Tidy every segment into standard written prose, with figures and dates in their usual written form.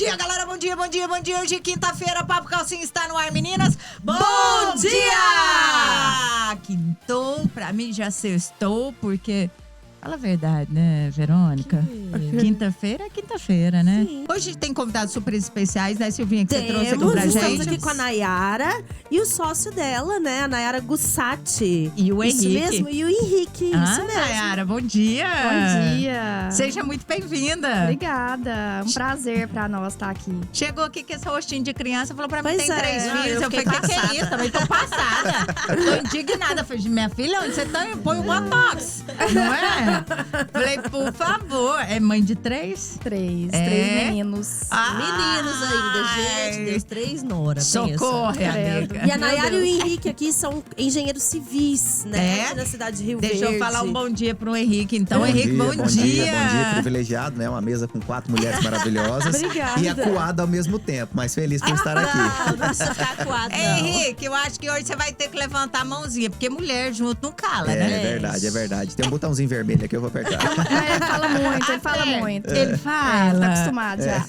dia, galera, bom dia, bom dia, bom dia. Hoje é quinta-feira, Papo Calcinha está no ar, meninas. Bom dia! Quintou, pra mim já sextou, porque... Fala a verdade, né, Verônica? Quinta-feira é quinta-feira, né? Sim. Hoje tem convidados super especiais, né, Silvinha, que você trouxe aqui pra Estamos gente. aqui com a Nayara e o sócio dela, né? A Nayara Gussati. E o Isso Henrique. mesmo, e o Henrique, isso mesmo. Nayara, bom dia! Bom dia! Seja muito bem-vinda! Obrigada! Um prazer pra nós estar aqui. Chegou aqui com esse rostinho de criança, falou pra mim que Pois tem é, 3 filhos. eu Eu falei, fiquei que é isso? Também tô passada. Tô indignada. Falei, minha filha, onde você tá? Põe o Botox. Não é? Falei, por favor. É mãe de 3? 3 meninos. Meninos ainda, gente. Deus, 3 noras. Socorre, amiga. E a Nayara e o Henrique aqui são engenheiros civis, né? É? Aqui na cidade de Rio Deixa Verde. eu falar um bom dia pro Henrique. Então, Henrique, bom dia. Bom dia, privilegiado, né? Uma mesa com 4 mulheres maravilhosas. Obrigada. E acuado ao mesmo tempo, mas feliz por estar aqui. Não precisa ficar acuado, não. Henrique, eu acho que hoje você vai ter que levantar a mãozinha, porque mulher junto não cala, É né? verdade, é verdade. Tem um botãozinho vermelho aqui, eu vou apertar. Ele fala muito, ele fala muito. Ele fala. Tá acostumado já.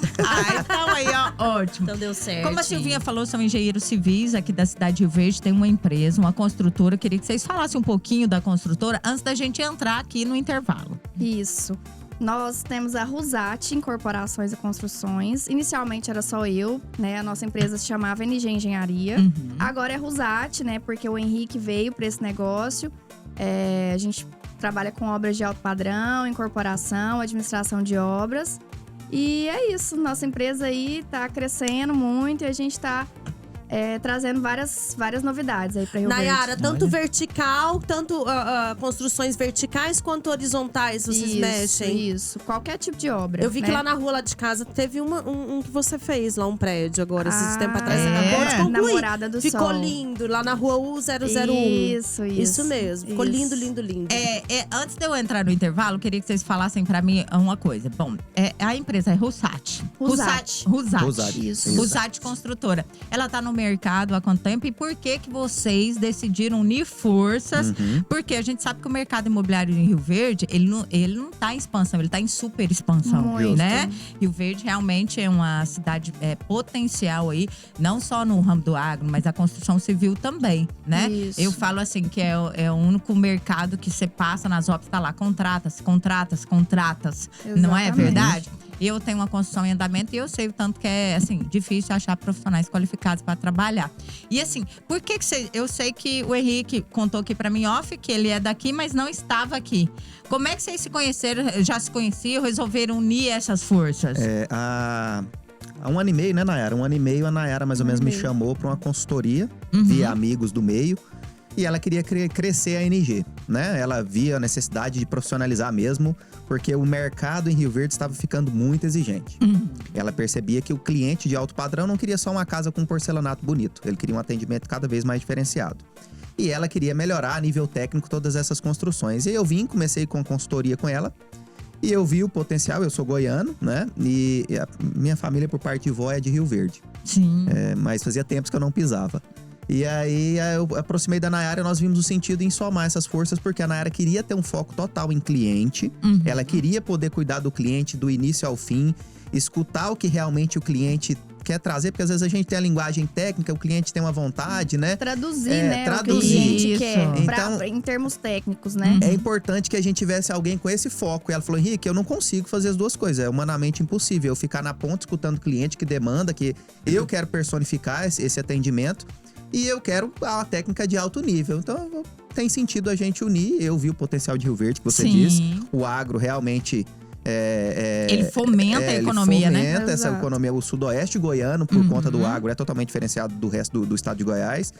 Então aí, ó, ótimo. Então deu certo. Como a Silvinha falou, são engenheiros civis aqui da cidade de Rio Verde. Tem uma empresa, uma construtora. Queria que vocês falassem um pouquinho da construtora antes da gente entrar aqui no intervalo. Isso. Nós temos a Rusati Incorporações e Construções. Inicialmente era só eu, né? A nossa empresa se chamava NG Engenharia. Agora é Rusati, né? Porque o Henrique veio para esse negócio. A gente trabalha com obras de alto padrão, incorporação, administração de obras. E é isso, nossa empresa aí tá crescendo muito e a gente tá trazendo várias novidades aí pra Rio Nayara, Verde. tanto vertical, tanto construções verticais quanto horizontais vocês mexem? Isso, qualquer tipo de obra. Eu vi que né? lá na rua lá de casa teve um que você fez lá, um prédio agora, esses tempos atrás. é? Você acabou de concluir. Namorada do Ficou Sol. lindo, lá na rua U001. Isso mesmo, ficou isso. lindo, lindo, lindo. Antes de eu entrar no intervalo, eu queria que vocês falassem pra mim uma coisa. Bom, a empresa é Rusati. Rusati. Isso. Rusati Construtora. Ela tá no mercado há quanto tempo? E por que vocês decidiram unir forças? Porque a gente sabe que o mercado imobiliário em Rio Verde, ele não tá em expansão, ele tá em super expansão, Muito. né? Rio Verde realmente é uma cidade potencial aí, não só no ramo do agro, mas a construção civil também, né? Isso. Eu falo assim que é o único mercado que você passa nas obras, tá lá, contratas. Não é Exatamente. verdade? Eu tenho uma construção em andamento e eu sei o tanto que é, assim, difícil achar profissionais qualificados para trabalhar. E assim, por que você... Eu sei que o Henrique contou aqui para mim off que ele é daqui, mas não estava aqui. Como é que vocês se conheceram, já se conheciam, resolveram unir essas forças? Há 1 ano e meio, né, Nayara? 1 ano e meio, a Nayara mais ou menos me chamou para uma consultoria, via amigos do meio. E ela queria crescer a NG, né? Ela via a necessidade de profissionalizar mesmo, porque o mercado em Rio Verde estava ficando muito exigente. Ela percebia que o cliente de alto padrão não queria só uma casa com um porcelanato bonito. Ele queria um atendimento cada vez mais diferenciado. E ela queria melhorar a nível técnico todas essas construções. E eu comecei com a consultoria com ela. E eu vi o potencial, eu sou goiano, né? E a minha família, por parte de vó, é de Rio Verde. Sim. Mas fazia tempos que eu não pisava. E aí eu aproximei da Nayara e nós vimos o sentido em somar essas forças, porque a Nayara queria ter um foco total em cliente. Ela queria poder cuidar do cliente do início ao fim, escutar o que realmente o cliente quer trazer, porque às vezes a gente tem a linguagem técnica, o cliente tem uma vontade, né? Traduzir, né? Traduzir. O que o cliente Isso. quer, Então, em termos técnicos, né? É importante que a gente tivesse alguém com esse foco. E ela falou, Henrique, eu não consigo fazer as duas coisas. É humanamente impossível. Eu ficar na ponta escutando o cliente que demanda, que eu quero personificar esse atendimento. E eu quero a técnica de alto nível. Então, tem sentido a gente unir. Eu vi o potencial de Rio Verde, que você disse. O agro realmente... ele fomenta a economia, né? Ele fomenta essa Exato. economia. O sudoeste goiano, por conta do agro, é totalmente diferenciado do resto do estado de Goiás.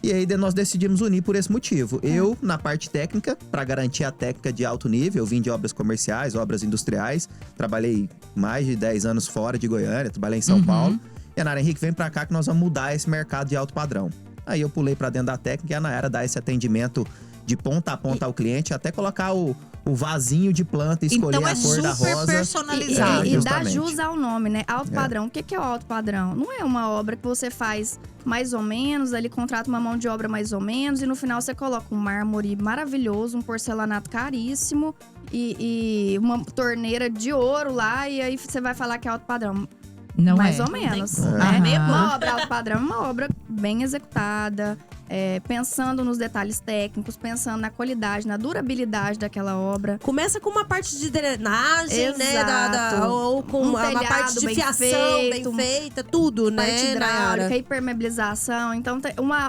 E aí nós decidimos unir por esse motivo. Eu, na parte técnica, para garantir a técnica de alto nível, eu vim de obras comerciais, obras industriais. Trabalhei mais de 10 anos fora de Goiânia, trabalhei em São Paulo. E a Nayara, Henrique, vem pra cá que nós vamos mudar esse mercado de alto padrão. Aí eu pulei pra dentro da técnica e a Nayara dá esse atendimento de ponta a ponta ao cliente, até colocar o vasinho de planta e escolher Então a cor da super rosa. personalizado. E dá Justamente. jus ao nome, né? Alto padrão. O que é o alto padrão? Não é uma obra que você faz mais ou menos, ali contrata uma mão de obra mais ou menos, e no final você coloca um mármore maravilhoso, um porcelanato caríssimo e uma torneira de ouro lá, e aí você vai falar que é alto padrão. Não mais é. ou menos. Não Né? tem como. Uma obra alto padrão é uma obra bem executada, pensando nos detalhes técnicos, pensando na qualidade, na durabilidade daquela obra. Começa com uma parte de drenagem, Exato. né? Ou com Um uma telhado parte de bem fiação feito, bem feita, tudo, Parte né, hidráulica, Nayara? hipermeabilização. Então,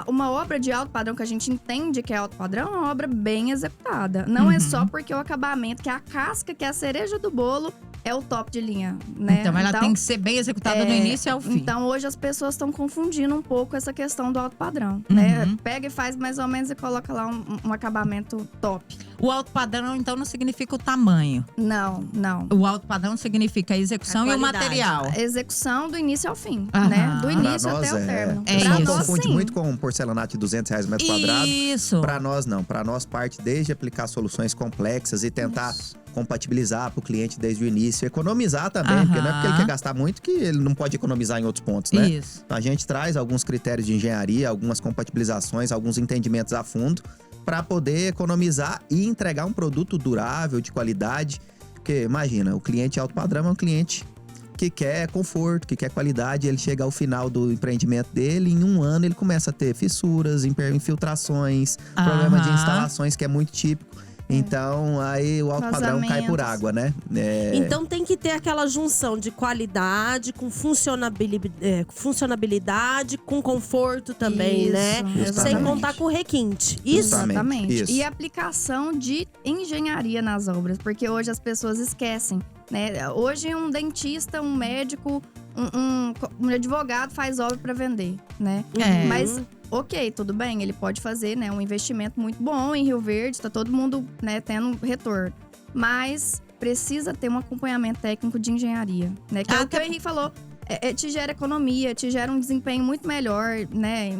uma obra de alto padrão que a gente entende que é alto padrão é uma obra bem executada. Não é só porque o acabamento, que é a casca, que é a cereja do bolo, é o top de linha, né? Então ela tem que ser bem executada do início ao fim. Então hoje as pessoas estão confundindo um pouco essa questão do alto padrão, né? Pega e faz mais ou menos e coloca lá um acabamento top. O alto padrão, então, não significa o tamanho. Não. O alto padrão significa a execução A e o qualidade. material. A execução do início ao fim, Aham. né? Do Pra início nós, até o término. É Pra O pessoal isso. nós, confunde sim. muito com um porcelanato de R$200 metro quadrado. Isso. Pra nós, não. Pra nós, parte desde aplicar soluções complexas e tentar compatibilizar pro cliente desde o início. Economizar também, porque não é porque ele quer gastar muito que ele não pode economizar em outros pontos, né? Isso. Então a gente traz alguns critérios de engenharia, algumas compatibilizações, alguns entendimentos a fundo para poder economizar e entregar um produto durável, de qualidade. Porque imagina, o cliente alto padrão é um cliente que quer conforto, que quer qualidade. Ele chega ao final do empreendimento dele, em um ano ele começa a ter fissuras, infiltrações, problema de instalações, que é muito típico. Então, aí o alto padrão cai por Vazamentos. água, né? Então tem que ter aquela junção de qualidade com funcionabilidade, com conforto também, Isso, né? exatamente. Sem contar com requinte. Isso. Justamente. Isso. E aplicação de engenharia nas obras, porque hoje as pessoas esquecem, né? Hoje um dentista, um médico, um advogado faz obra para vender, né? É. Mas ok, tudo bem, ele pode fazer, né, um investimento muito bom em Rio Verde, tá todo mundo, né, tendo retorno. Mas precisa ter um acompanhamento técnico de engenharia, né? Que é o que o Henrique falou. Te gera economia, te gera um desempenho muito melhor, né?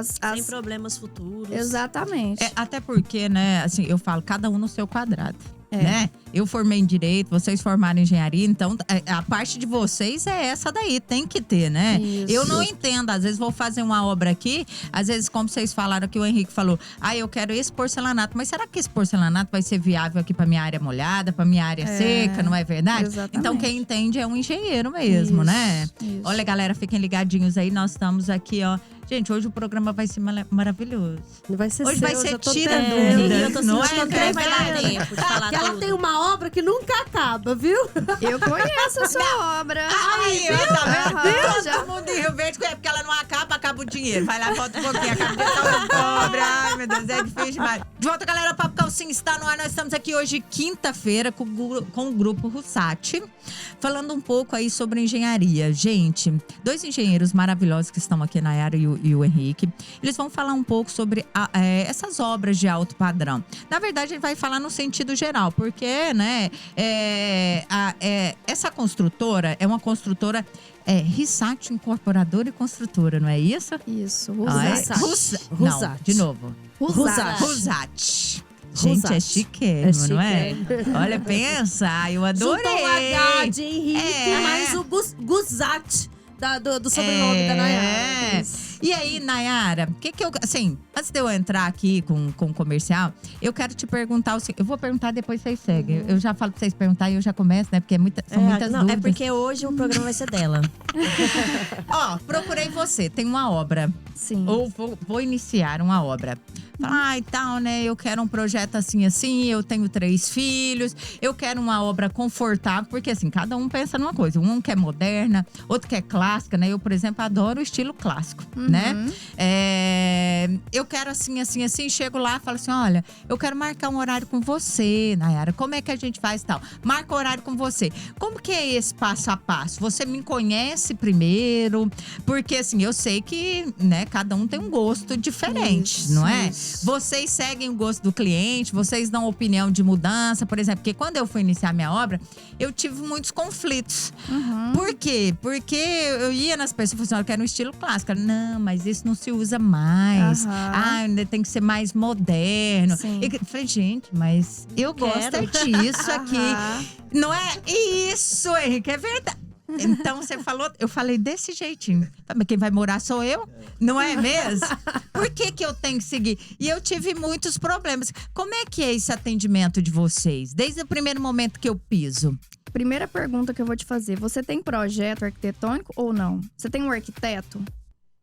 Sem problemas futuros. Exatamente. Até porque, né, assim, eu falo, cada um no seu quadrado. Né? Eu formei em Direito, vocês formaram em Engenharia, então a parte de vocês é essa daí, tem que ter, né? Isso. Eu não entendo, às vezes vou fazer uma obra aqui, às vezes como vocês falaram que o Henrique falou, eu quero esse porcelanato, mas será que esse porcelanato vai ser viável aqui pra minha área molhada, pra minha área seca, não é verdade? Exatamente. Então quem entende é um engenheiro mesmo, né? Isso. Olha, galera, fiquem ligadinhos aí, nós estamos aqui, ó. Gente, hoje o programa vai ser maravilhoso. Vai ser Hoje seu, vai eu ser já tô tira tentando. dúvidas, Eu tô não sentindo é, que não vai verdade? dar tempo de falar Porque ela tudo. tem uma obra que nunca acaba, viu? Eu conheço a sua obra. Aí, ó, tá vendo? Aham, já. Todo mundo em Rio Verde conhece, porque ela não acaba o dinheiro. Vai lá, volta um pouquinho, acaba o dinheiro, tá pobre. Ai, meu Deus, é difícil demais. De volta, galera, o Papo Calcinha está no ar. Nós estamos aqui hoje, quinta-feira, com o Grupo Russati, falando um pouco aí sobre engenharia. Gente, dois engenheiros maravilhosos que estão aqui, Nayara e o Henrique, eles vão falar um pouco sobre essas obras de alto padrão. Na verdade, ele vai falar no sentido geral, porque, né, essa construtora é uma construtora Russati Incorporadora e Construtora, não é isso? Isso, Russati. Não, Russati. de novo. Russati. Russati. Gente, é chiquérrimo, não é? Olha, pensa, eu adorei. Juntou o H de Henrique, mais o Guzati do sobrenome da Nayara. E aí, Nayara, assim, antes de eu entrar aqui com o comercial, eu quero te perguntar, eu vou perguntar depois vocês seguem. Eu já falo pra vocês perguntar e eu já começo, né? Porque são muitas Não, dúvidas. é porque hoje o programa vai ser dela. Ó, procurei você, tem uma obra. Sim. Ou vou iniciar uma obra. Fala, e tal, né? Eu quero um projeto assim, eu tenho 3 filhos, eu quero uma obra confortável, porque assim, cada um pensa numa coisa. Um quer moderna, outro quer clássica, né? Eu, por exemplo, adoro o estilo clássico, né? Eu quero assim, chego lá e falo assim, olha, eu quero marcar um horário com você, Nayara, como é que a gente faz e tal? Marca o horário com você. Como que é esse passo a passo? Você me conhece primeiro? Porque assim, eu sei que, né, cada um tem um gosto diferente, não é? Vocês seguem o gosto do cliente, vocês dão opinião de mudança, por exemplo, porque quando eu fui iniciar minha obra, eu tive muitos conflitos. Por quê? Porque eu ia nas pessoas e falava assim, eu quero um estilo clássico. Não, mas isso não se usa mais. Ainda tem que ser mais moderno. Sim. E eu falei, gente, mas eu gosto é disso aqui. Não é isso, Henrique, é verdade. Então você falou, eu falei desse jeitinho. Mas quem vai morar sou eu, não é mesmo? Por que eu tenho que seguir? E eu tive muitos problemas. Como é que é esse atendimento de vocês? Desde o primeiro momento que eu piso. primeira pergunta que eu vou te fazer. Você tem projeto arquitetônico ou não? Você tem um arquiteto?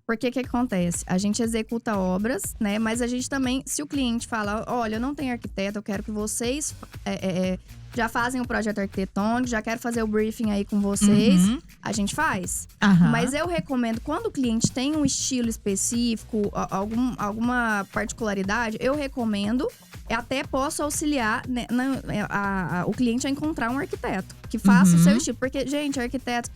Porque o que acontece? A gente executa obras, né? Mas a gente também, se o cliente fala, olha, eu não tenho arquiteto, eu quero que vocês já fazem o projeto arquitetônico, já quero fazer o briefing aí com vocês, a gente faz. Mas eu recomendo, quando o cliente tem um estilo específico, alguma particularidade, eu recomendo, até posso auxiliar o cliente a encontrar um arquiteto que faça o seu estilo. Porque, gente, arquiteto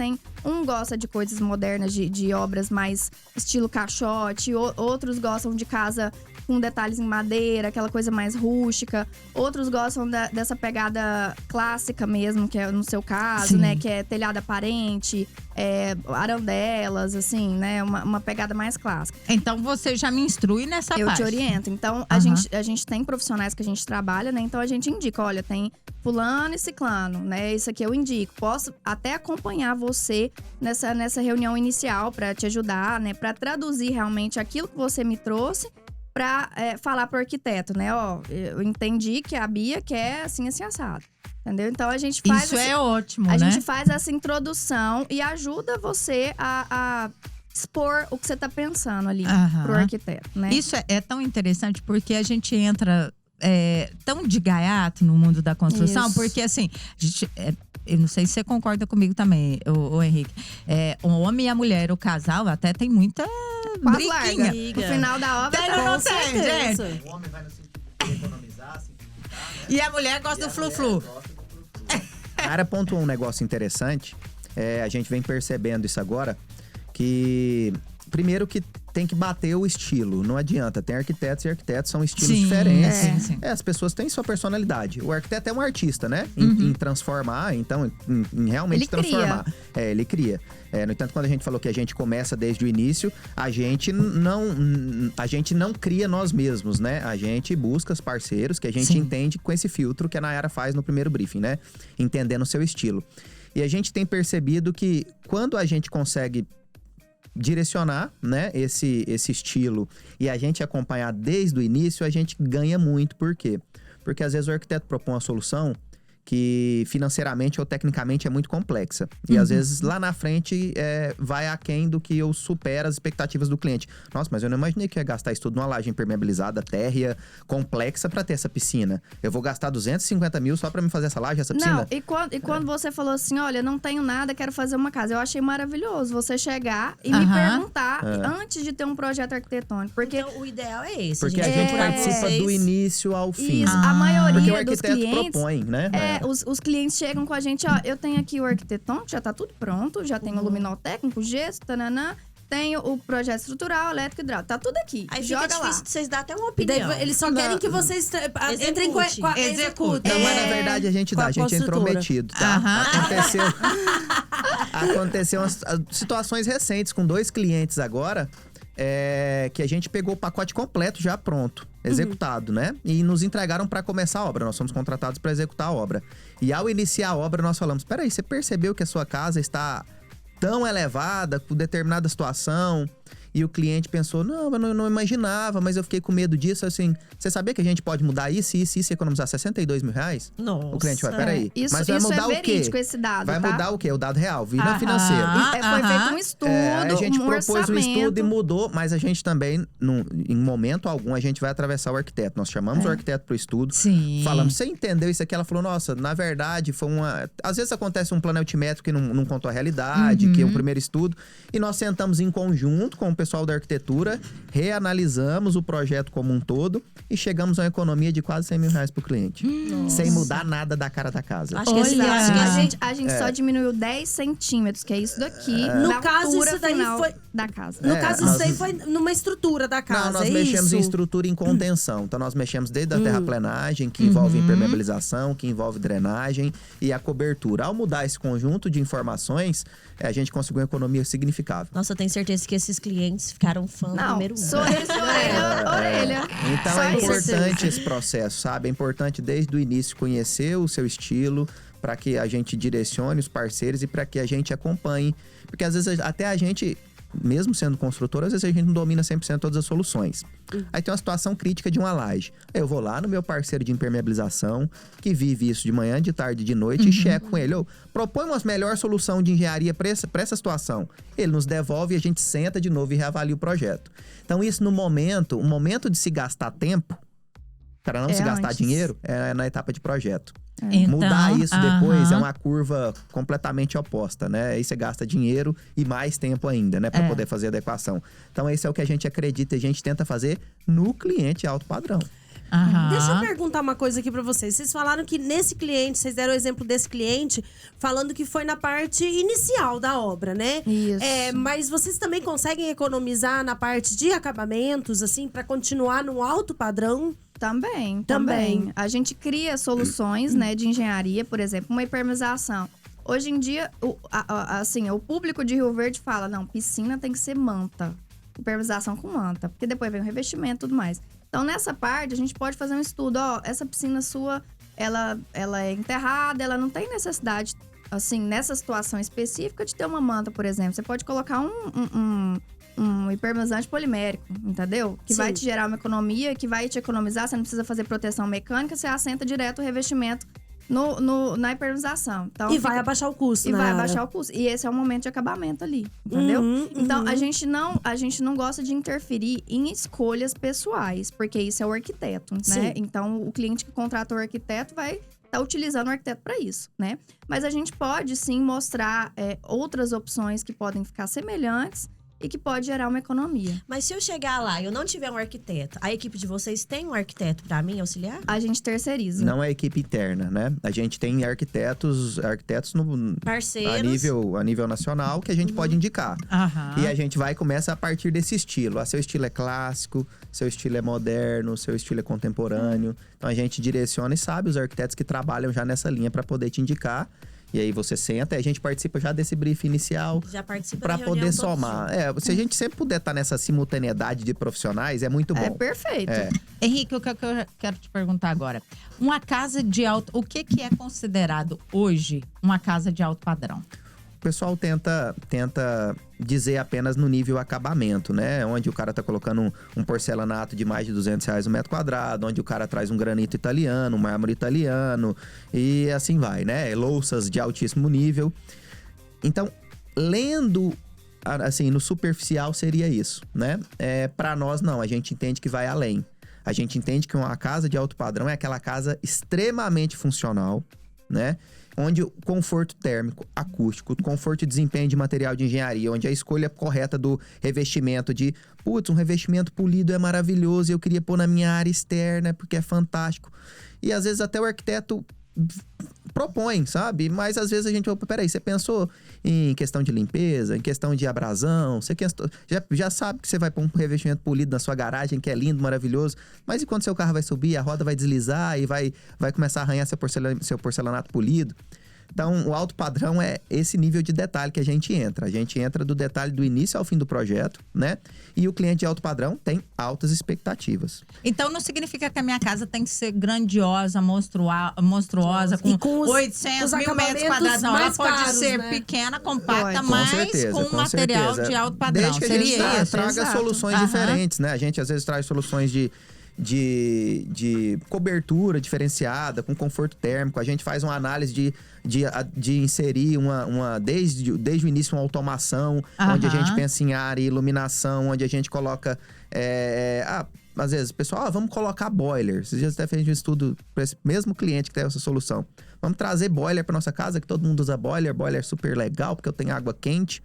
gosta de coisas modernas, de obras mais estilo caixote, outros gostam de casa com detalhes em madeira, aquela coisa mais rústica. Outros gostam dessa pegada clássica mesmo, que é no seu caso, Sim. né? Que é telhado aparente, arandelas, assim, né? Uma pegada mais clássica. Então você já me instrui nessa parte. Eu te oriento. Então, a gente tem profissionais que a gente trabalha, né? Então, a gente indica, olha, tem fulano e ciclano, né? Isso aqui eu indico. Posso até acompanhar você nessa reunião inicial para te ajudar, né? Para traduzir realmente aquilo que você me trouxe para falar pro arquiteto, né? Ó, eu entendi que a Bia quer assim, assim, assado. Entendeu? Então, a gente faz… Isso é ótimo, A né? gente faz essa introdução e ajuda você a expor o que você tá pensando ali pro arquiteto, né? Isso é tão interessante porque a gente entra tão de gaiato no mundo da construção. Isso. Porque assim, a gente… eu não sei se você concorda comigo também, o Henrique. O homem e a mulher, o casal, até tem muita Quase briguinha. larga. No final da obra, Tem, tá não com tem, certeza. gente. O homem vai no sentido de economizar, simplificar, né? E a mulher gosta do flu-flu. A área pontuou um negócio interessante. A gente vem percebendo isso agora. Que, primeiro que tem que bater o estilo. Não adianta. Tem arquitetos e arquitetos são estilos diferentes. Sim. As pessoas têm sua personalidade. O arquiteto é um artista, né? Em transformar, então, em realmente Ele transformar. Ele cria. No entanto, quando a gente falou que a gente começa desde o início, a gente não cria nós mesmos, né? A gente busca os parceiros que a gente entende com esse filtro que a Nayara faz no primeiro briefing, né? Entendendo o seu estilo. E a gente tem percebido que quando a gente consegue direcionar, né, esse estilo e a gente acompanhar desde o início, a gente ganha muito. Por quê? Porque às vezes o arquiteto propõe uma solução que financeiramente ou tecnicamente é muito complexa. E às vezes lá na frente vai aquém do que eu supero as expectativas do cliente. Nossa, mas eu não imaginei que eu ia gastar isso tudo numa laje impermeabilizada, térrea, complexa pra ter essa piscina. Eu vou gastar 250 mil só pra me fazer essa laje, essa piscina? Não, e quando você falou assim, olha, não tenho nada, quero fazer uma casa. Eu achei maravilhoso você chegar e me perguntar antes de ter um projeto arquitetônico. Porque Então, o ideal é esse. Porque a gente procurar participa vocês. do início ao fim. isso, a maioria Porque o dos arquiteto clientes… propõe, né? Os clientes chegam com a gente, ó, eu tenho aqui o arquitetônico, já tá tudo pronto, já tenho o luminotécnico, gesso, tananã, tenho o projeto estrutural, elétrico e hidráulico, tá tudo aqui. Aí joga fica lá. difícil de vocês dar até uma E daí, opinião. eles só querem que vocês entrem com a executa. Não, mas na verdade a gente com dá, a a gente é construtora. intrometido, tá? Aconteceu umas situações recentes com 2 clientes agora, que a gente pegou o pacote completo já pronto, executado, né? E nos entregaram para começar a obra. Nós fomos contratados para executar a obra. E ao iniciar a obra, nós falamos: peraí, você percebeu que a sua casa está tão elevada, com determinada situação? E o cliente pensou: não, eu não imaginava, mas eu fiquei com medo disso. Assim, você sabia que a gente pode mudar isso e economizar 62 mil reais? Nossa. O cliente vai, peraí. Isso, mas vai isso mudar é o quê? verídico, esse dado, Vai tá? mudar o quê? O dado real, vira financeiro. Foi feito um estudo, A gente um propôs orçamento. o estudo e mudou, mas a gente também, em momento algum, a gente vai atravessar o arquiteto. Nós chamamos o arquiteto pro estudo, falamos: você entendeu isso aqui? Ela falou: nossa, na verdade foi uma… Às vezes acontece um plano altimétrico que não contou a realidade, que é um primeiro estudo, e nós sentamos em conjunto com o pessoal da arquitetura, reanalisamos o projeto como um todo e chegamos a uma economia de quase 100 mil reais pro cliente. Sem mudar nada da cara da casa. Acho que esse A gente só diminuiu 10 centímetros, que é isso daqui, No na caso, altura isso daí final foi… da casa. No caso, isso daí foi numa estrutura da casa, Não, nós mexemos isso? em estrutura e em contenção. Então, nós mexemos desde a terraplenagem, que envolve impermeabilização, que envolve drenagem e a cobertura. Ao mudar esse conjunto de informações, a gente conseguiu uma economia significável. Nossa, eu tenho certeza que esses clientes ficaram fã número 1. Sou eles, orelha. Então Só é isso. importante esse processo, sabe? É importante desde o início conhecer o seu estilo, para que a gente direcione os parceiros e para que a gente acompanhe. Porque às vezes até a gente… mesmo sendo construtora, às vezes a gente não domina 100% todas as soluções. Aí tem uma situação crítica de uma laje. Eu vou lá no meu parceiro de impermeabilização, que vive isso de manhã, de tarde, de noite, e checo com ele. Eu proponho uma melhor solução de engenharia para essa situação. Ele nos devolve e a gente senta de novo e reavalia o projeto. Então isso o momento de se gastar tempo, para não se gastar dinheiro, é na etapa de projeto. Então, mudar isso depois é uma curva completamente oposta, né? Aí você gasta dinheiro e mais tempo ainda, né? Para poder fazer a adequação. Então, esse é o que a gente acredita e a gente tenta fazer no cliente alto padrão. Deixa eu perguntar uma coisa aqui pra vocês. Vocês falaram que nesse cliente, vocês deram o exemplo desse cliente, falando que foi na parte inicial da obra, né? Isso. Mas vocês também conseguem economizar na parte de acabamentos, assim, pra continuar no alto padrão? Também. A gente cria soluções, né, de engenharia, por exemplo, uma hipermerização. Hoje em dia, o público de Rio Verde fala, não, piscina tem que ser manta. Hipermerização com manta, porque depois vem o revestimento e tudo mais. Então, nessa parte, a gente pode fazer um estudo. Essa piscina sua, ela é enterrada, ela não tem necessidade, assim, nessa situação específica de ter uma manta, por exemplo. Você pode colocar um hipermerizante polimérico, entendeu? Que vai te gerar uma economia, que vai te economizar. Você não precisa fazer proteção mecânica, você assenta direto o revestimento na hipermerização. Então, vai abaixar o custo, vai abaixar o custo. E esse é o momento de acabamento ali, entendeu? Então, a gente não gosta de interferir em escolhas pessoais, porque isso é o arquiteto, né? Então, o cliente que contrata o arquiteto vai estar utilizando o arquiteto para isso, né? Mas a gente pode, sim, mostrar outras opções que podem ficar semelhantes e que pode gerar uma economia. Mas se eu chegar lá e eu não tiver um arquiteto, a equipe de vocês tem um arquiteto pra mim auxiliar? A gente terceiriza. Não é equipe interna, né? A gente tem arquitetos Parceiros. a nível nacional que a gente pode indicar. E a gente vai e começa a partir desse estilo. Seu estilo é clássico, seu estilo é moderno, seu estilo é contemporâneo. Então a gente direciona e sabe os arquitetos que trabalham já nessa linha para poder te indicar. E aí você senta e a gente participa já desse brief inicial. Já participa para poder somar. Se a gente sempre puder estar nessa simultaneidade de profissionais, é muito bom. É perfeito. Henrique, o que eu quero te perguntar agora. Uma casa de alto... O que é considerado hoje uma casa de alto padrão? O pessoal tenta dizer apenas no nível acabamento, né? Onde o cara tá colocando um porcelanato de mais de R$200 o metro quadrado, onde o cara traz um granito italiano, um mármore italiano e assim vai, né? Louças de altíssimo nível. Então, lendo assim, no superficial seria isso, né? Para nós não, a gente entende que vai além. A gente entende que uma casa de alto padrão é aquela casa extremamente funcional, né? Onde o conforto térmico, acústico, conforto e desempenho de material de engenharia, onde a escolha correta do revestimento um revestimento polido é maravilhoso e eu queria pôr na minha área externa porque é fantástico. E às vezes até o arquiteto propõe, sabe? Mas às vezes a gente, peraí, você pensou em questão de limpeza, em questão de abrasão, você já sabe que você vai pôr um revestimento polido na sua garagem, que é lindo, maravilhoso, mas e quando seu carro vai subir, a roda vai deslizar e vai começar a arranhar seu porcelanato polido? Então, o alto padrão é esse nível de detalhe que a gente entra. A gente entra do detalhe do início ao fim do projeto, né? E o cliente de alto padrão tem altas expectativas. Então, não significa que a minha casa tem que ser grandiosa, monstruosa, com 800 mil metros quadrados. Não, ela pode ser pequena, compacta, mas com material de alto padrão. Desde que Seria a gente isso? traga soluções diferentes, né? A gente, às vezes, traz soluções de cobertura diferenciada, com conforto térmico. A gente faz uma análise de inserir desde o início uma automação, onde a gente pensa em área e iluminação, onde a gente coloca... às vezes, pessoal, vamos colocar boiler. Vocês já até fez um estudo para esse mesmo cliente que tem essa solução. Vamos trazer boiler para nossa casa, que todo mundo usa boiler. Boiler é super legal, porque eu tenho água quente.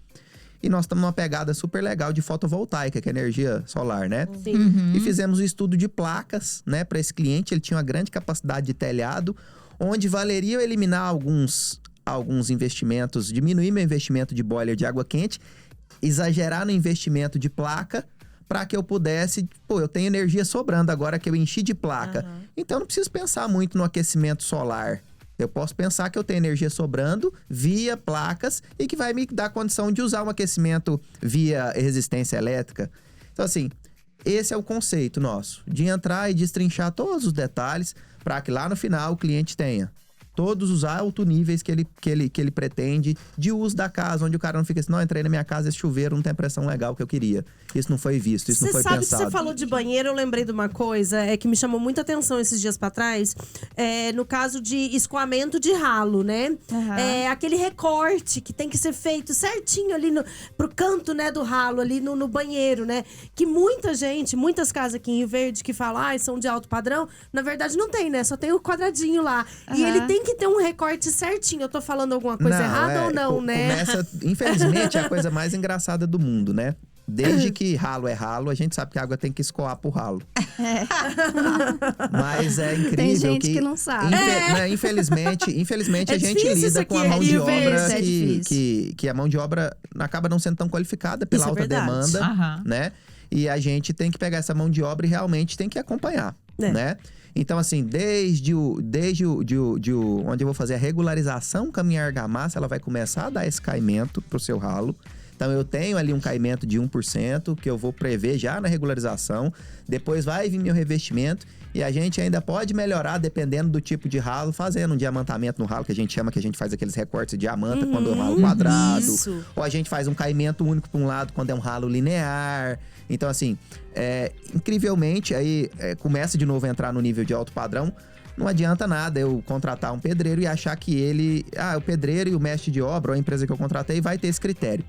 E nós estamos numa pegada super legal de fotovoltaica, que é energia solar, né? Sim. E fizemos um estudo de placas, né? Para esse cliente, ele tinha uma grande capacidade de telhado, onde valeria eu eliminar alguns investimentos, diminuir meu investimento de boiler de água quente, exagerar no investimento de placa, para que eu pudesse... eu tenho energia sobrando agora que eu enchi de placa. Então, eu não preciso pensar muito no aquecimento solar. Eu posso pensar que eu tenho energia sobrando via placas e que vai me dar condição de usar um aquecimento via resistência elétrica. Então, assim, esse é o conceito nosso, de entrar e destrinchar todos os detalhes para que lá no final o cliente tenha todos os altos níveis que ele pretende de uso da casa, onde o cara não fica assim, não, entrei na minha casa, esse chuveiro não tem a pressão legal que eu queria. Isso não foi visto, isso não foi pensado. Você sabe que você falou de banheiro, eu lembrei de uma coisa que me chamou muita atenção esses dias pra trás. No caso de escoamento de ralo, né? Aquele recorte que tem que ser feito certinho ali pro canto, né, do ralo, ali no banheiro, né? Que muitas casas aqui em Rio Verde que falam, são de alto padrão, na verdade não tem, né? Só tem o quadradinho lá. E ele tem que ter um recorte certinho. Eu tô falando alguma coisa errada ou não, né? Infelizmente, é a coisa mais engraçada do mundo, né? Desde que ralo é ralo, a gente sabe que a água tem que escoar pro ralo. Mas é incrível. Tem gente que não sabe. Infelizmente a gente lida com a mão de obra que a mão de obra acaba não sendo tão qualificada pela alta demanda, né? E a gente tem que pegar essa mão de obra e realmente tem que acompanhar, né? Então, assim, desde onde eu vou fazer a regularização com a minha argamassa, ela vai começar a dar esse caimento pro seu ralo. Então, eu tenho ali um caimento de 1% que eu vou prever já na regularização. Depois vai vir meu revestimento. E a gente ainda pode melhorar, dependendo do tipo de ralo, fazendo um diamantamento no ralo, que a gente chama, que a gente faz aqueles recortes de diamanta quando é um ralo quadrado. Isso. Ou a gente faz um caimento único para um lado quando é um ralo linear. Então, assim, incrivelmente, aí começa de novo a entrar no nível de alto padrão. Não adianta nada eu contratar um pedreiro e achar que ele... o pedreiro e o mestre de obra, ou a empresa que eu contratei, vai ter esse critério.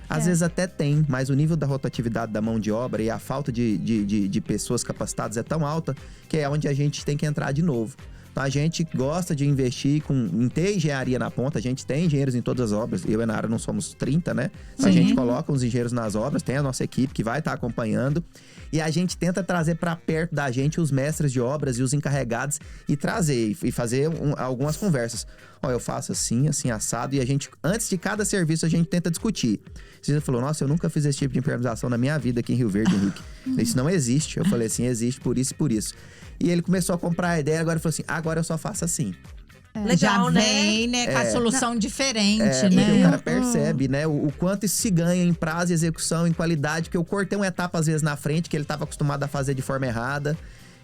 Às vezes até tem, mas o nível da rotatividade da mão de obra e a falta de pessoas capacitadas é tão alta que é onde a gente tem que entrar de novo. Então a gente gosta de investir em ter engenharia na ponta, a gente tem engenheiros em todas as obras. Eu e a Nara não somos 30, né? Sim. A gente coloca os engenheiros nas obras, tem a nossa equipe que vai estar acompanhando. E a gente tenta trazer para perto da gente os mestres de obras e os encarregados e trazer e fazer algumas conversas. Eu faço assim, assado. E a gente, antes de cada serviço, a gente tenta discutir. Você falou, nossa, eu nunca fiz esse tipo de impermeabilização na minha vida aqui em Rio Verde, Henrique. Isso não existe. Eu falei assim, existe por isso e por isso. E ele começou a comprar a ideia, agora ele falou assim, agora eu só faço assim. Legal, já vem, né? Com a solução diferente, né? Porque o cara percebe, né? O quanto isso se ganha em prazo e execução, em qualidade. Porque eu cortei uma etapa, às vezes, na frente, que ele estava acostumado a fazer de forma errada.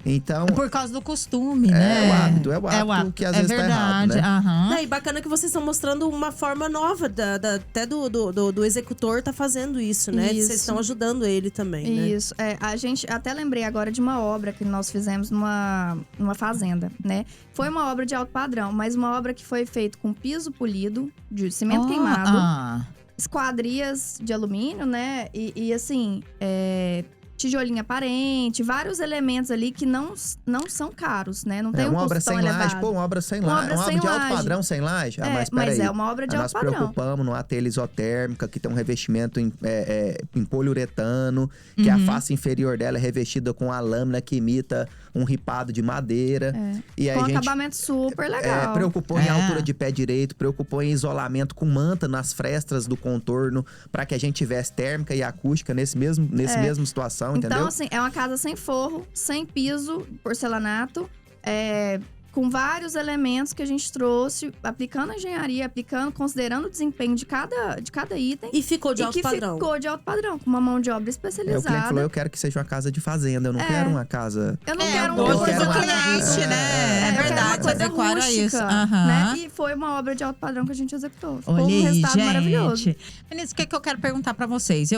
Então, por causa do costume, né? É o hábito que às vezes tá errado, né? E bacana que vocês estão mostrando uma forma nova, até do executor tá fazendo isso, né? Isso. Vocês estão ajudando ele também, né? Isso. A gente até lembrei agora de uma obra que nós fizemos numa fazenda, né? Foi uma obra de alto padrão, mas uma obra que foi feita com piso polido, de cimento queimado, esquadrias de alumínio, né? E assim, tijolinho aparente, vários elementos ali que não são caros, né? Não tem um custo tão elevado. Uma obra sem laje. Uma obra de alto padrão sem laje? Mas é uma obra de alto padrão. Nós preocupamos numa telha isotérmica, que tem um revestimento em poliuretano, que a face inferior dela é revestida com a lâmina que imita um ripado de madeira. E com acabamento super legal. Preocupou em altura de pé direito, preocupou em isolamento com manta nas frestas do contorno, para que a gente tivesse térmica e acústica nesse mesmo situação. Entendeu? Então, assim, é uma casa sem forro, sem piso, porcelanato, com vários elementos que a gente trouxe, aplicando a engenharia, considerando o desempenho de cada item. E ficou de alto padrão. Ficou de alto padrão, com uma mão de obra especializada. O cliente falou, eu quero que seja uma casa de fazenda, eu não quero uma casa... Eu não quero uma coisa do cliente, né? É verdade, você adequara isso. Né? E foi uma obra de alto padrão que a gente executou. Ficou um resultado maravilhoso. Meninas, o que eu quero perguntar pra vocês?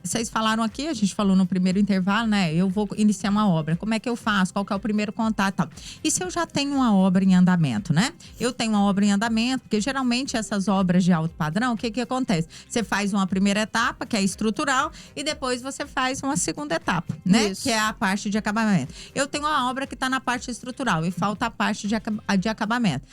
Vocês falaram aqui, a gente falou no primeiro intervalo, né? Eu vou iniciar uma obra. Como é que eu faço? Qual que é o primeiro contato e tal? E se eu já tenho uma obra em andamento, né? Eu tenho uma obra em andamento, porque geralmente essas obras de alto padrão, o que acontece? Você faz uma primeira etapa, que é estrutural, e depois você faz uma segunda etapa, né? Isso. Que é a parte de acabamento. Eu tenho uma obra que está na parte estrutural e falta a parte de acabamento.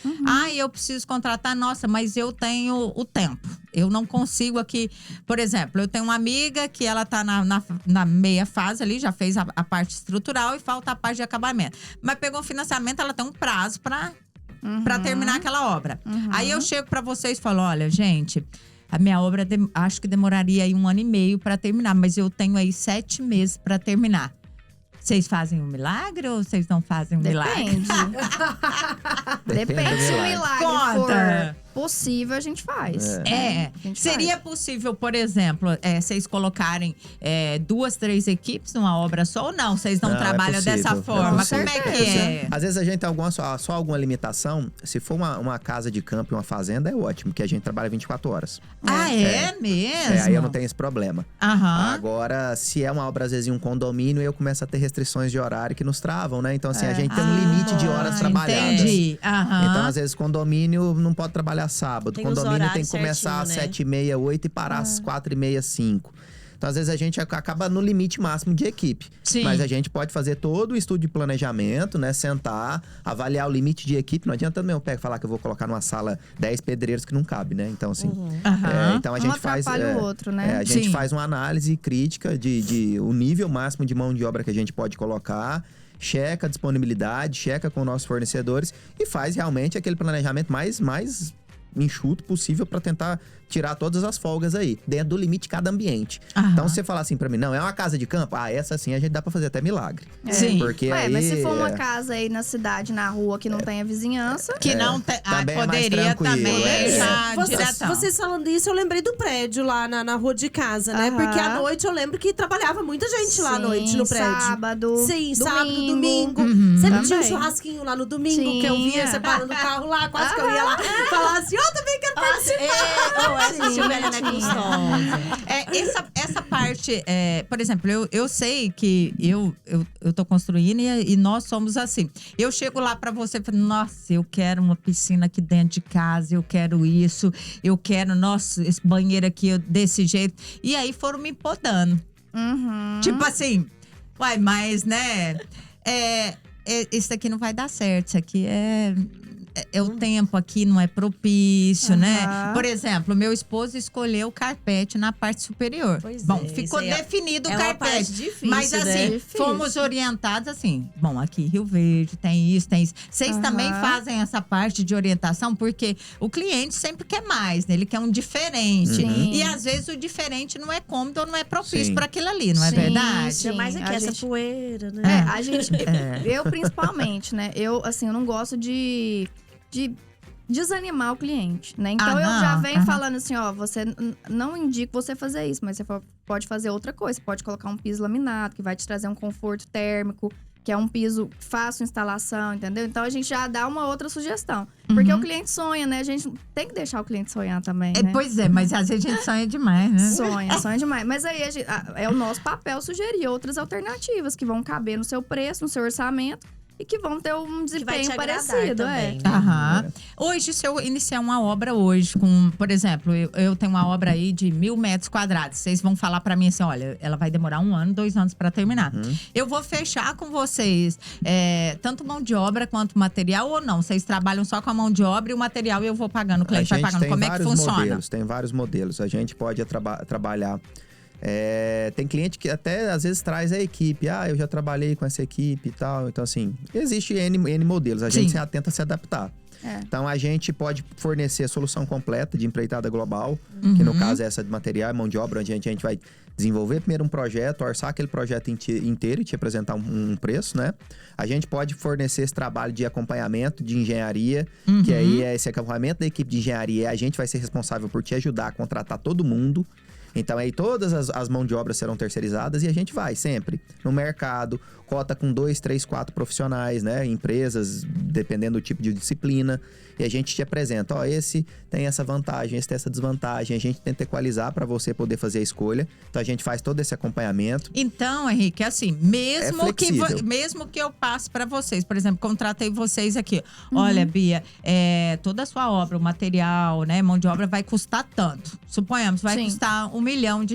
Eu preciso contratar, nossa, mas eu tenho o tempo. Eu não consigo aqui. Por exemplo, eu tenho uma amiga que ela tá na meia fase ali, já fez a parte estrutural e falta a parte de acabamento. Mas pegou um financiamento, ela tem um prazo para terminar aquela obra. Aí eu chego para vocês e falo, olha, gente, a minha obra acho que demoraria aí 1 ano e meio para terminar, mas eu tenho aí 7 meses para terminar. Vocês fazem um milagre ou vocês não fazem um milagre? Depende se o milagre Conta. possível, a gente faz. É. A gente Seria faz. possível, por exemplo, vocês colocarem 2, 3 equipes numa obra só ou não? Vocês não Não, é trabalham possível, dessa é forma? possível. Como é que é? Às vezes a gente tem só alguma limitação. Se for uma casa de campo e uma fazenda, é ótimo, que a gente trabalha 24 horas. Ah, é mesmo? Aí eu não tenho esse problema. Aham. Agora, se é uma obra, às vezes, em um condomínio, eu começo a ter restrições de horário que nos travam, né? Então, assim, a gente tem um limite de horas trabalhadas. Entendi. Aham. Então, às vezes, condomínio não pode trabalhar sábado. Tem os Condomínio tem horários que começar às certinho, né? 7h30, 8h e parar às 4h30, 5h. Então, às vezes, a gente acaba no limite máximo de equipe. Sim. Mas a gente pode fazer todo o estudo de planejamento, né? Sentar, avaliar o limite de equipe. Não adianta também eu falar que eu vou colocar numa sala 10 pedreiros que não cabe, né? Então, assim… Aham. então, a Um gente faz… atrapalha o outro, né? a gente Sim. faz uma análise crítica de o nível máximo de mão de obra que a gente pode colocar, checa a disponibilidade, checa com nossos fornecedores e faz realmente aquele planejamento mais enxuto possível para tentar tirar todas as folgas aí, dentro do limite de cada ambiente. Aham. Então, se você falar assim pra mim, não, é uma casa de campo? Ah, essa sim a gente dá pra fazer até milagre. Sim. Porque Ué, aí… mas se for uma casa aí na cidade, na rua, que não tenha vizinhança… Que não tem. também é mais Poderia tranquilo, também deixar diretão. Vocês falando isso, eu lembrei do prédio lá na rua de casa, né? Aham. Porque à noite eu lembro que trabalhava muita gente lá à Sim, noite no prédio. sábado, Sim, sábado, domingo. Uhum. Sempre tinha um Também. churrasquinho lá no domingo, que eu Tinha. via separando o carro lá, quase que eu ia lá falar assim, eu também quero participar. Assistiu Helena é gostosa. Essa parte, por exemplo, eu sei que eu tô construindo e nós somos assim. Eu chego lá pra você e falo, nossa, eu quero uma piscina aqui dentro de casa, eu quero isso, eu quero, nossa, esse banheiro aqui desse jeito. E aí foram me podando. Uhum. Tipo assim, uai, mas, né, isso aqui não vai dar certo, isso aqui o tempo aqui não é propício, né? Por exemplo, meu esposo escolheu o carpete na parte superior. Pois Bom, é, ficou isso aí definido o é uma carpete. parte difícil, Mas assim, né? Difícil. fomos orientados assim. Bom, aqui Rio Verde tem isso, tem isso. Vocês também fazem essa parte de orientação, porque o cliente sempre quer mais, né? Ele quer um diferente. Sim. E às vezes o diferente não é cômodo ou não é propício Sim. para aquilo ali, não é Sim, verdade? sim. Ainda mais aqui, A essa gente- poeira, né? A gente… Eu, principalmente, né? Eu não gosto de desanimar o cliente, né? Então, eu já venho falando assim, ó… Você não indico você fazer isso, mas você pode fazer outra coisa. Você pode colocar um piso laminado, que vai te trazer um conforto térmico. Que é um piso fácil instalação, entendeu? Então, a gente já dá uma outra sugestão. Porque o cliente sonha, né? A gente tem que deixar o cliente sonhar também, né? Pois é, mas às vezes a gente sonha demais, né? Sonha demais. Mas aí é o nosso papel sugerir outras alternativas que vão caber no seu preço, no seu orçamento e que vão ter um Que vai desempenho te agradar parecido. também, né? Aham. Hoje, se eu iniciar uma obra hoje, por exemplo, eu tenho uma obra aí de 1.000 metros quadrados. Vocês vão falar pra mim assim, olha, ela vai demorar 1 ano, 2 anos pra terminar. Eu vou fechar com vocês tanto mão de obra quanto material ou não? Vocês trabalham só com a mão de obra e o material eu vou pagando, o cliente vai pagando. Como é que funciona? Tem vários modelos. A gente pode trabalhar… tem cliente que até às vezes traz a equipe. Ah, eu já trabalhei com essa equipe e tal. Então, assim, existe N modelos. A gente tenta se adaptar. Então, a gente pode fornecer a solução completa de empreitada global, que no caso é essa de material e mão de obra, onde a gente vai desenvolver primeiro um projeto, orçar aquele projeto inteiro e te apresentar um preço, né? A gente pode fornecer esse trabalho de acompanhamento, de engenharia, que aí é esse acompanhamento da equipe de engenharia. A gente vai ser responsável por te ajudar a contratar todo mundo. Então, aí todas as mãos de obra serão terceirizadas e a gente vai sempre no mercado, cota com 2, 3, 4 profissionais, né? Empresas, dependendo do tipo de disciplina. E a gente te apresenta, ó, esse tem essa vantagem, esse tem essa desvantagem. A gente tenta equalizar para você poder fazer a escolha. Então, a gente faz todo esse acompanhamento. Então, Henrique, assim, mesmo que eu passe para vocês, por exemplo, contratei vocês aqui. Olha, Bia, toda a sua obra, o material, né, mão de obra vai custar tanto. Suponhamos, vai custar R$1 milhão.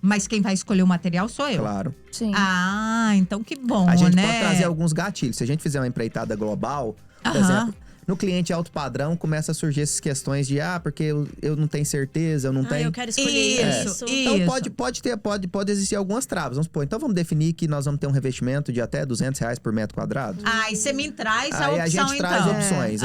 Mas quem vai escolher o material sou eu. Claro. Sim. Ah, então que bom, A gente né? pode trazer alguns gatilhos. Se a gente fizer uma empreitada global, por exemplo, no cliente alto padrão, começa a surgir essas questões de porque eu não tenho certeza, eu não tenho… Eu quero escolher isso. Então pode existir algumas travas. Vamos supor, então vamos definir que nós vamos ter um revestimento de até R$200 por metro quadrado. E você me traz a Aí opção, a gente traz então. opções.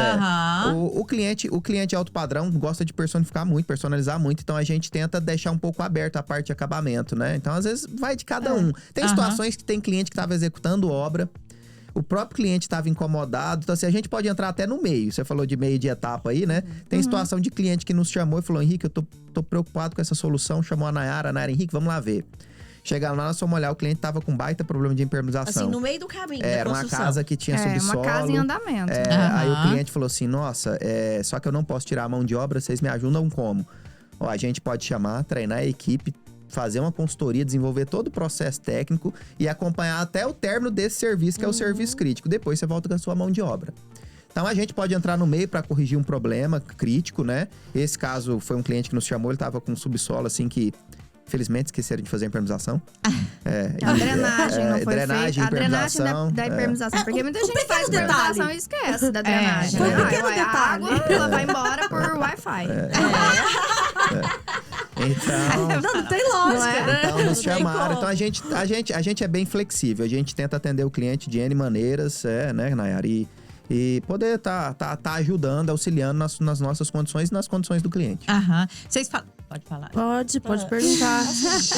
O cliente alto padrão gosta de personificar muito, personalizar muito. Então a gente tenta deixar um pouco aberto a parte de acabamento, né? Então às vezes vai de cada um. Tem situações que tem cliente que estava executando obra. O próprio cliente estava incomodado. Então, assim, a gente pode entrar até no meio. Você falou de meio de etapa aí, né? Tem situação de cliente que nos chamou e falou: Henrique, eu tô preocupado com essa solução. Chamou a Nayara, Henrique, vamos lá ver. Chegaram lá, nós fomos olhar, o cliente tava com baita problema de impermeabilização. Assim, no meio do caminho da Era construção. uma casa que tinha subsolo. Uma casa em andamento. Aí o cliente falou assim, nossa, só que eu não posso tirar a mão de obra, vocês me ajudam como? Ó, a gente pode chamar, treinar a equipe, fazer uma consultoria, desenvolver todo o processo técnico e acompanhar até o término desse serviço, que é o serviço crítico. Depois você volta com a sua mão de obra. Então, a gente pode entrar no meio para corrigir um problema crítico, né? Esse caso foi um cliente que nos chamou, ele tava com um subsolo assim que... Infelizmente, esqueceram de fazer a impermeabilização. A drenagem não foi drenagem, feita. A drenagem impermeabilização, da impermeabilização. Porque muita gente faz detalhe. impermeabilização e esquece da drenagem. Foi um né? pequeno A detalhe. água, ela vai embora por Wi-Fi. Então, Não tem lógica, Não é? né? então nos Não tem chamaram. como. Então a gente é bem flexível. A gente tenta atender o cliente de N maneiras, né, Nayara? E poder tá ajudando, auxiliando nas nossas condições e nas condições do cliente. Aham. Vocês falam. Pode falar. Pode perguntar.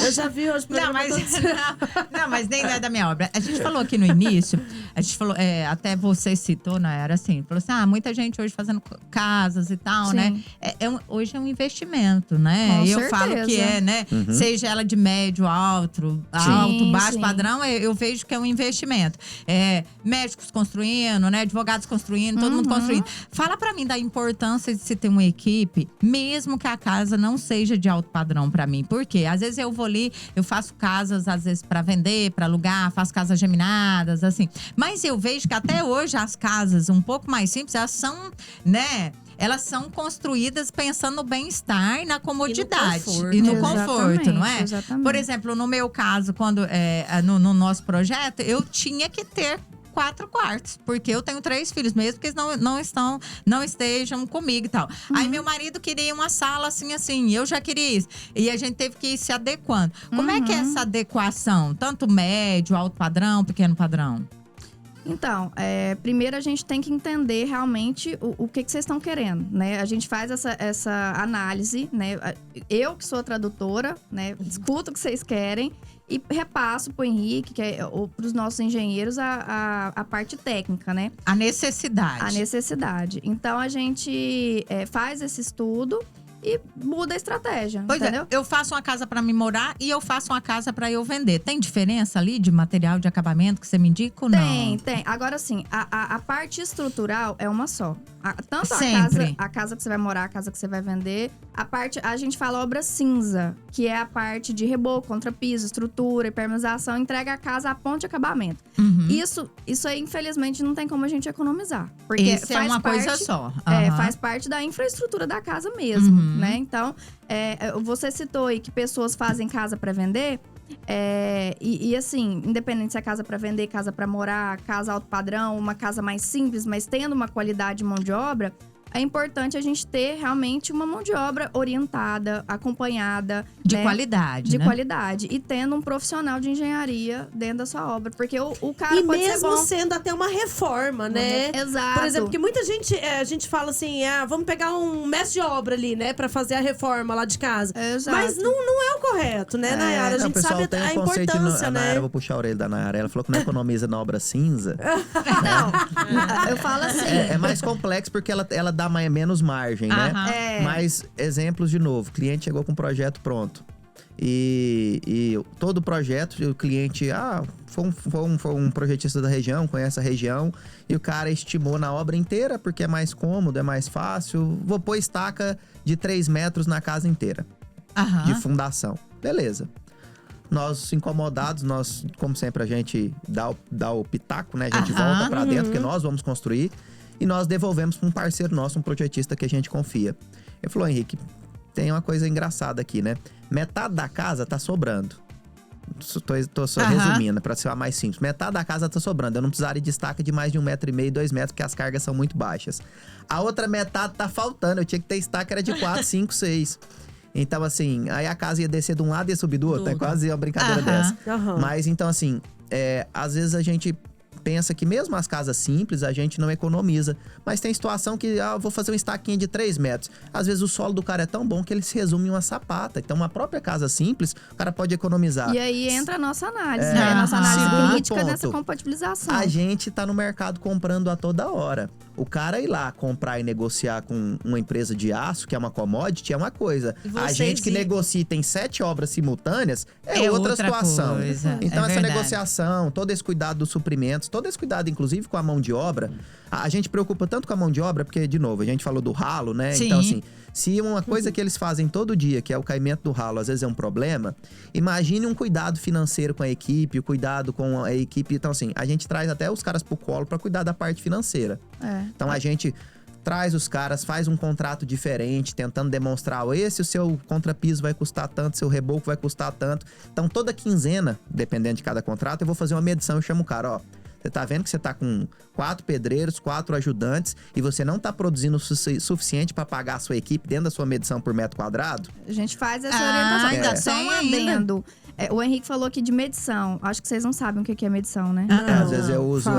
Eu já vi hoje. Não, mas nem é da minha obra. A gente falou aqui no início, a gente falou, até você citou, né? Era assim, falou assim, muita gente hoje fazendo casas e tal, Sim. né? Hoje é um investimento, né? Com e eu certeza. falo que né? Seja ela de médio, alto, baixo sim. padrão, eu vejo que é um investimento. Médicos construindo, né? Advogados construindo, todo mundo construindo. Fala pra mim da importância de se ter uma equipe, mesmo que a casa não seja de alto padrão pra mim. Por quê? Às vezes eu vou ali, eu faço casas, às vezes pra vender, pra alugar, faço casas geminadas, assim. Mas eu vejo que até hoje as casas um pouco mais simples, elas são, né? Elas são construídas pensando no bem-estar e na comodidade. E no conforto, não é? Exatamente. Por exemplo, no meu caso, quando no nosso projeto, eu tinha que ter 4 quartos, porque eu tenho 3 filhos, mesmo que eles não estejam comigo e tal. Aí meu marido queria uma sala assim, eu já queria isso. E a gente teve que ir se adequando. Como é que é essa adequação? Tanto médio, alto padrão, pequeno padrão? Então, primeiro a gente tem que entender realmente o que vocês estão querendo, né? A gente faz essa análise, né? Eu que sou tradutora, né? Escuto o que vocês querem e repasso pro Henrique, pros nossos engenheiros, a parte técnica, né? A necessidade. A necessidade. Então, a gente faz esse estudo e muda a estratégia, Pois entendeu? eu faço uma casa pra me morar e eu faço uma casa pra eu vender. Tem diferença ali de material de acabamento que você me indica ou não? Tem. Agora sim, a parte estrutural é uma só. Tanto Sempre. a casa que você vai morar, a casa que você vai vender. A gente fala obra cinza, que é a parte de reboco, contrapiso, estrutura, impermeabilização, entrega a casa a ponto de acabamento. Isso aí, infelizmente, não tem como a gente economizar. Porque Isso é uma coisa só. Faz parte da infraestrutura da casa mesmo, né? Então, você citou aí que pessoas fazem casa para vender. E assim, independente se é casa para vender, casa para morar, casa alto padrão, uma casa mais simples, mas tendo uma qualidade de mão de obra, é importante a gente ter realmente uma mão de obra orientada, acompanhada. De né? qualidade, De né? qualidade. E tendo um profissional de engenharia dentro da sua obra. Porque o cara E pode ser mesmo bom. sendo até uma reforma, né? Exato. Por exemplo, que muita gente, a gente fala assim, vamos pegar um mestre de obra ali, né? Pra fazer a reforma lá de casa. Exato. Mas não é o correto, né, Nayara? A Não, o gente pessoal sabe tem a um conceito importância, a Nayara, né? eu vou puxar a orelha da Nayara. Ela falou que não economiza na obra cinza. Não, eu falo assim. É mais complexo porque ela dá menos margem, né? Aham. Mas, exemplos de novo. O cliente chegou com o projeto pronto. E todo o projeto, o cliente… foi um projetista da região, conhece a região. E o cara estimou na obra inteira, porque é mais cômodo, é mais fácil. Vou pôr estaca de 3 metros na casa inteira. De fundação. Beleza. Nós, incomodados, como sempre, a gente dá o pitaco, né? A gente volta pra dentro, porque nós vamos construir. E nós devolvemos para um parceiro nosso, um projetista que a gente confia. Ele falou, Henrique, tem uma coisa engraçada aqui, né? Metade da casa tá sobrando. Tô só resumindo, para ser mais simples. Metade da casa tá sobrando. Eu não precisaria de estaca de mais de 1,5 m, 2 metros, porque as cargas são muito baixas. A outra metade tá faltando. Eu tinha que ter estaca, era de 4, 5, 6. Então, assim, aí a casa ia descer de um lado e ia subir do outro. É quase uma brincadeira dessa. Mas, então, assim, às vezes a gente pensa que mesmo as casas simples, a gente não economiza. Mas tem situação que, eu vou fazer um estaquinho de 3 metros. Às vezes o solo do cara é tão bom que ele se resume em uma sapata. Então, uma própria casa simples, o cara pode economizar. E aí entra a nossa análise, né? A nossa análise Segundo crítica ponto, nessa compatibilização. A gente tá no mercado comprando a toda hora. O cara ir lá comprar e negociar com uma empresa de aço, que é uma commodity, é uma coisa. A gente que negocia e tem 7 obras simultâneas, é outra situação. Coisa. Então, essa verdade. negociação, todo esse cuidado dos suprimentos, todo esse cuidado, inclusive, com a mão de obra. A gente preocupa tanto com a mão de obra, porque, de novo, a gente falou do ralo, né? Sim. Então, assim, se uma coisa que eles fazem todo dia, que é o caimento do ralo, às vezes é um problema, imagine um cuidado financeiro com a equipe, o cuidado com a equipe. Então, assim, a gente traz até os caras pro colo para cuidar da parte financeira. Então, a gente traz os caras, faz um contrato diferente, tentando demonstrar, esse o seu contrapiso vai custar tanto, seu reboco vai custar tanto. Então, toda quinzena, dependendo de cada contrato, eu vou fazer uma medição, eu chamo o cara, ó, você tá vendo que você tá com 4 pedreiros, 4 ajudantes e você não tá produzindo o suficiente para pagar a sua equipe dentro da sua medição por metro quadrado? A gente faz essa orientação. ainda Só um tem adendo. O Henrique falou aqui de medição. Acho que vocês não sabem o que é medição, né? Às vezes eu uso,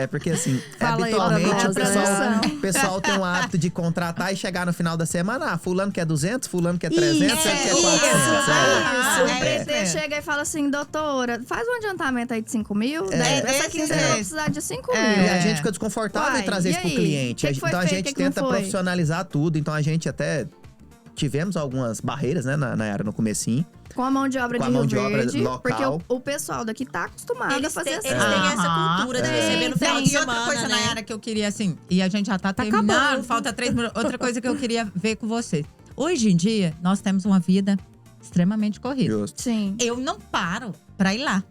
porque assim, Fala aí pra habitualmente nós, o pessoal tem o hábito de contratar e chegar no final da semana, fulano quer 200, fulano quer 300, você quer 400. O PT chega e fala assim, doutora, faz um adiantamento aí de 5 mil, daí essa quinzena vai precisar de 5 mil. E a gente fica desconfortável em trazer isso pro cliente. Então a gente tenta profissionalizar tudo, então a gente até tivemos algumas barreiras, né, na era no comecinho. Com a mão de obra Com de a mão Rio de obra Verde, local. porque o pessoal daqui tá acostumado a fazer assim. Eles têm essa cultura de receber no final de E outra semana, coisa, né? Nayara, que eu queria, assim, e a gente já tá terminando, acabando. falta 3 minutos. Outra coisa que eu queria ver com você. Hoje em dia, nós temos uma vida extremamente corrida. Justo. Sim. Eu não paro pra ir lá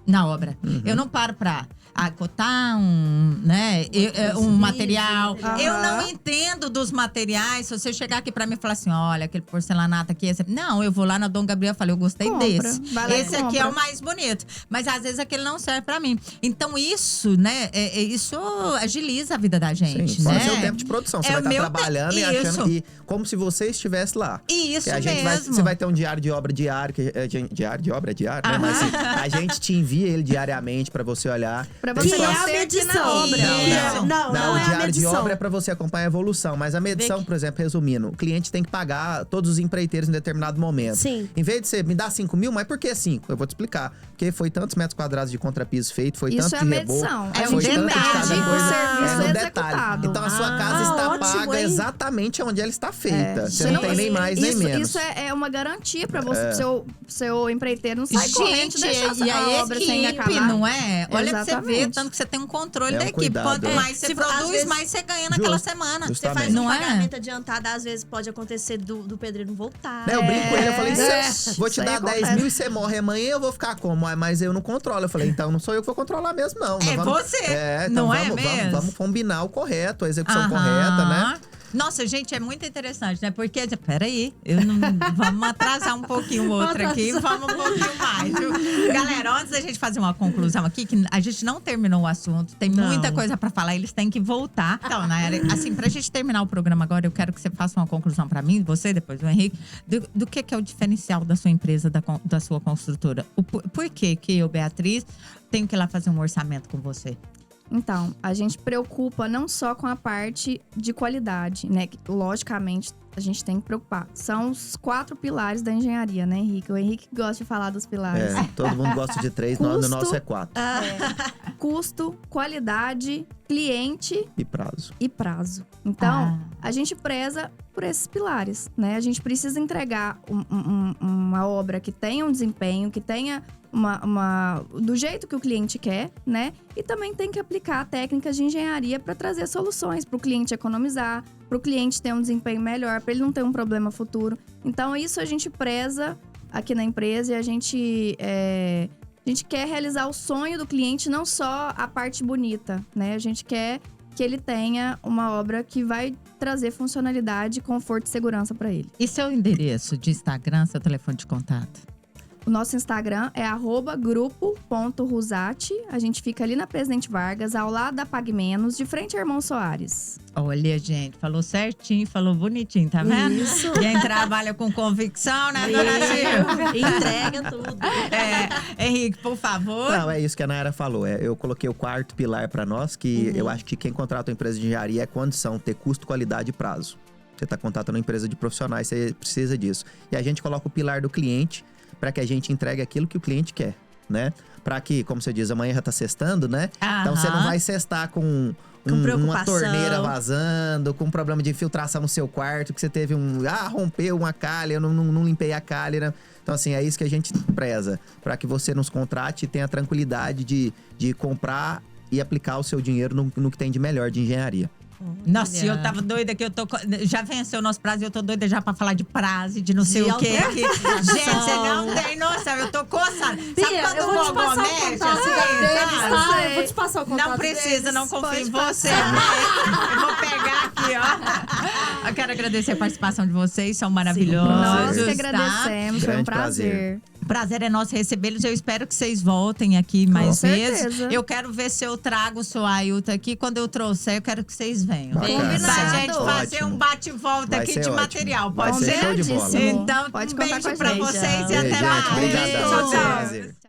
na obra. Eu não paro pra cotar um material. Eu não entendo dos materiais. Se você chegar aqui pra mim e falar assim, olha, aquele porcelanato aqui… Não, eu vou lá na Dom Gabriel e falo, eu gostei Compra. desse. Vai lá e Esse aqui compra. é o mais bonito. Mas às vezes aquele não serve pra mim. Então isso, né, isso agiliza a vida da gente, Sim, fora né? seu tempo de produção. Você vai estar meu trabalhando e isso. achando que… Como se você estivesse lá. Isso Que a gente mesmo. você vai ter um diário de obra diário. Diário de obra é diário, né? Mas assim, a gente te envia ele diariamente pra você olhar. Pra Tem você Que é não a ter aqui na medição. obra. Não o é a diário de medição. obra é pra você acompanhar a evolução. Mas a medição, por exemplo, resumindo, o cliente tem que pagar todos os empreiteiros em determinado momento. Sim. Em vez de você me dar 5 mil, mas por que 5? Eu vou te explicar. Porque foi tantos metros quadrados de contrapiso feito, foi Isso tanto é de reboco. medição. É foi um tanto de detalhe cada do coisa. serviço no executado. detalhe. Então a sua casa está ótimo, paga hein? exatamente onde ela está feita. Você Sim. não tem nem mais nem menos. Isso é uma garantia pra você, seu empreiteiro não sai correndo e deixar e a a obra sem equipe, acabar. não é? Olha pra você ver, Exatamente. tanto que você tem um controle É da um equipe. cuidado, Quanto é. mais você Se- às produz, vezes- mais você ganha naquela Justo. semana. Você faz Justamente. um Não é? pagamento adiantado, às vezes pode acontecer do pedreiro não voltar. Né, eu brinco com ele, eu falei, vou te Isso aí dar 10 acontece. mil e você morre amanhã, eu vou ficar como? Mas eu não controlo. Eu falei, então não sou eu que vou controlar mesmo, não. É Nós você, então não é vamos, mesmo? Vamos combinar o correto, a execução Aham. correta, né? Nossa, gente, é muito interessante, né? Porque, peraí, vamos atrasar um pouquinho o outro aqui, vamos um pouquinho mais, viu? Galera, antes da gente fazer uma conclusão aqui, que a gente não terminou o assunto, tem muita coisa pra falar, eles têm que voltar. Então, Nayara, assim, pra gente terminar o programa agora, eu quero que você faça uma conclusão pra mim, você, depois do Henrique, do que é o diferencial da sua empresa, da sua construtora. Por que eu, Beatriz, tenho que ir lá fazer um orçamento com você? Então, a gente preocupa não só com a parte de qualidade, né? Que, logicamente, a gente tem que preocupar. São os 4 pilares da engenharia, né, Henrique? O Henrique gosta de falar dos pilares. Todo mundo gosta de 3, no Custo. nosso é 4. Custo, qualidade, cliente E prazo. e prazo. Então, a gente preza por esses pilares, né? A gente precisa entregar uma obra que tenha um desempenho, que tenha do jeito que o cliente quer, né? E também tem que aplicar técnicas de engenharia para trazer soluções para o cliente economizar, para o cliente ter um desempenho melhor, para ele não ter um problema futuro. Então, isso a gente preza aqui na empresa e a gente quer realizar o sonho do cliente, não só a parte bonita, né? A gente quer que ele tenha uma obra que vai trazer funcionalidade, conforto e segurança para ele. E seu endereço de Instagram, seu telefone de contato? O nosso Instagram é @grupo.rusati. A gente fica ali na Presidente Vargas, ao lado da Pague Menos, de frente ao Irmão Soares. Olha, gente, falou certinho, falou bonitinho, tá vendo? Isso. Quem trabalha com convicção, né, dona Silvia? Entrega tudo. Henrique, por favor. Não, é isso que a Nayara falou. Eu coloquei o quarto pilar para nós, que eu acho que quem contrata uma empresa de engenharia é condição, ter custo, qualidade e prazo. Você está contratando uma empresa de profissionais, você precisa disso. E a gente coloca o pilar do cliente para que a gente entregue aquilo que o cliente quer, né? Para que, como você diz, amanhã já tá sextando, né? Então você não vai cestar com uma torneira vazando, com um problema de infiltração no seu quarto, que você teve rompeu uma calha, eu não limpei a calha. Então, assim, é isso que a gente preza. Para que você nos contrate e tenha a tranquilidade de comprar e aplicar o seu dinheiro no que tem de melhor de engenharia. Nossa, eu tava doida que já venceu o nosso prazo e eu tô doida já pra falar de prazo, de não sei o quê. Gente, você não tem noção, eu tô coçada. Bia, Sabe eu quando vou o te passar o mexe, contato assim, deles, sabe? tá? Eu vou te passar o contato Não precisa, deles. não confio Pode em você, né? Eu vou pegar aqui, ó. Eu quero agradecer a participação de vocês, são maravilhosos. Nós que tá? agradecemos, foi um Grande prazer. O prazer é nosso recebê-los. Eu espero que vocês voltem aqui mais vezes. certeza. Eu quero ver se eu trago o seu Ailton aqui. Quando eu trouxer, eu quero que vocês venham. Bacana. Pra gente fazer Ótimo. um bate-volta Vai aqui ser de ótimo. material. Vai Pode ser ser? show de bola. Combinadíssimo. Então, Pode um contar beijo com a pra gente. vocês e Beijo, até gente. mais. Obrigadão. Tchau, tchau. Prazer.